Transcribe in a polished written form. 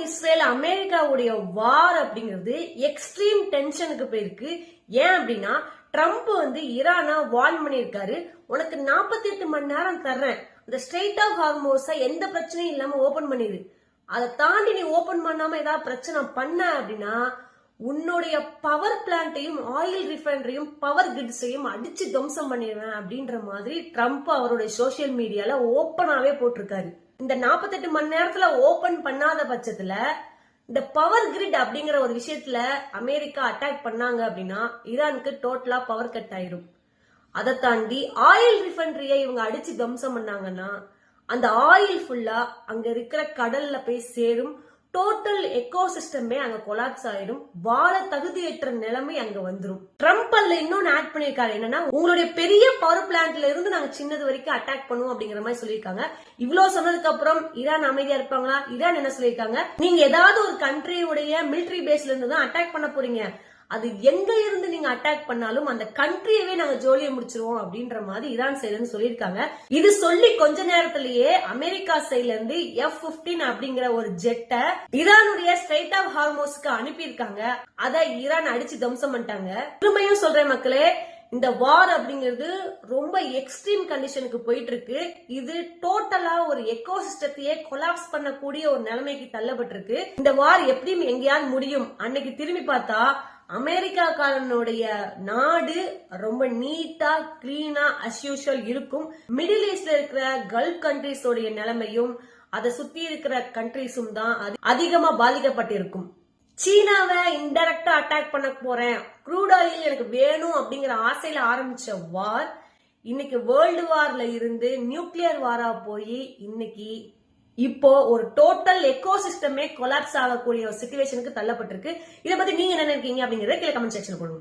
Israel அமெரிக்காவுடைய வார் அப்படிங்கிறது extreme டென்ஷனுக்கு போயிருக்கு. ஏன் அப்படின்னா ட்ரம்ப் ஈரானை வார்ன் பண்ணியிருக்காரு. உனக்கு 48 மணி நேரம் தர்றேன், இந்த ஸ்ட்ரெயிட் ஆஃப் ஹார்மோஸை எந்த பிரச்சனையும் இல்லாம ஓபன் பண்ணிடு. அதை தாண்டி நீ ஓபன் பண்ணாம ஏதாவது பிரச்சனை பண்ண அப்படின்னா உன்னுடைய பவர் பிளான்ட்டையும் ஆயில் ரிஃபைனரியும் பவர் கிரிட்ஸையும் அடிச்சு துவம்சம் பண்ணிடுவேன் அப்படின்ற மாதிரி ட்ரம்ப் அவருடைய சோசியல் மீடியால ஓப்பனாவே போட்டிருக்காரு. இந்த 48 மணி நேரத்துல ஓபன் பண்ணாத பட்சத்துல இந்த பவர் கிரிட் அப்படிங்கிற ஒரு விஷயத்துல அமெரிக்கா அட்டாக் பண்ணாங்க அப்படின்னா ஈரானுக்கு டோட்டலா பவர் கட் ஆயிரும். அதை தாண்டி ஆயில் ரிஃபைனரியை இவங்க அடிச்சு துவம்சம் பண்ணாங்கன்னா அந்த ஆயில் ஃபுல்லா அங்க இருக்கிற கடல்ல போய் சேரும். டோட்டல் எக்கோசிஸ்டமே அங்க கொலாப்ஸ் ஆயிடும். வாழ தகுதியற்ற நிலைமை அங்க வந்துடும். ட்ரம்ப் அதுல இன்னொன்னு ஆட் பண்ணிருக்காரு. என்னன்னா உங்களுடைய பெரிய பவர் பிளான்ட்ல இருந்து நாங்க சின்னது வரைக்கும் அட்டாக் பண்ணுவோம் அப்படிங்கிற மாதிரி சொல்லியிருக்காங்க. இவ்வளவு சொன்னதுக்கு அப்புறம் ஈரான் அமைதியா இருப்பாங்களா? ஈரான் என்ன சொல்லியிருக்காங்க, நீங்க ஏதாவது ஒரு கண்ட்ரியுடைய மிலிட்டரி பேஸ்ல இருந்து தான் அட்டாக் பண்ண போறீங்க, அது எங்க இருந்து நீங்க அட்டாக் பண்ணாலும் அந்த கண்ட்ரியவே நாங்க ஜோலியை முடிச்சிருவோம் அப்படின்ற மாதிரி ஈரான் சைடுல சொல்லியிருக்காங்க. இது சொல்லி கொஞ்ச நேரத்திலேயே அமெரிக்கா சைடுல இருந்து F-15 அப்படிங்கிற ஒரு ஜெட்டை ஈரானுடைய ஸ்ட்ரெயிட் ஆஃப் ஹார்மோஸ்க்கு அனுப்பியிருக்காங்க. அதை ஈரான் அடிச்சு துவம்சம் பண்ணிட்டாங்க. திரும்பியும் சொல்றேன் மக்களே, இந்த வார் அப்படிங்கிறது ரொம்ப எக்ஸ்ட்ரீம் கண்டிஷனுக்கு போயிட்டு இருக்கு. இது டோட்டலா ஒரு எக்கோசிஸ்டத்தையே கொலாப்ஸ் பண்ணக்கூடிய ஒரு நிலைமைக்கு தள்ளப்பட்டிருக்கு. இந்த வார் எப்படியும் எங்கேயாவது முடியும். அன்னைக்கு திரும்பி பார்த்தா அமெரிக்காக்காரனுடைய நாடு ரொம்ப நீட்டா கிளீனா அஸ் யூஷுவல் இருக்கும். மிடில் ஈஸ்ட்ல இருக்கிற கல்ஃப் கண்ட்ரீஸோடைய நிலைமையும் அதை சுத்தி இருக்கிற கண்ட்ரீஸும் தான் அதிகமா பாதிக்கப்பட்டிருக்கும். சீனாவை இன்டைரக்டா அட்டாக் பண்ண போறேன், க்ரூட் ஆயில் எனக்கு வேணும் அப்படிங்கிற ஆசையில ஆரம்பிச்ச வார் இன்னைக்கு வேர்ல்டு வார்ல இருந்து நியூக்ளியர் வாரா போய் இன்னைக்கு இப்போ ஒரு டோட்டல் எக்கோசிஸ்டமே கொலாப்ஸ் ஆகக்கூடிய ஒரு சிச்சுவேஷனுக்கு தள்ளப்பட்டிருக்கு. இதை பத்தி நீங்க என்ன நினைக்கிறீங்க அப்படிங்கறத கீழே கமெண்ட் செக்ஷன்ல போடுங்க.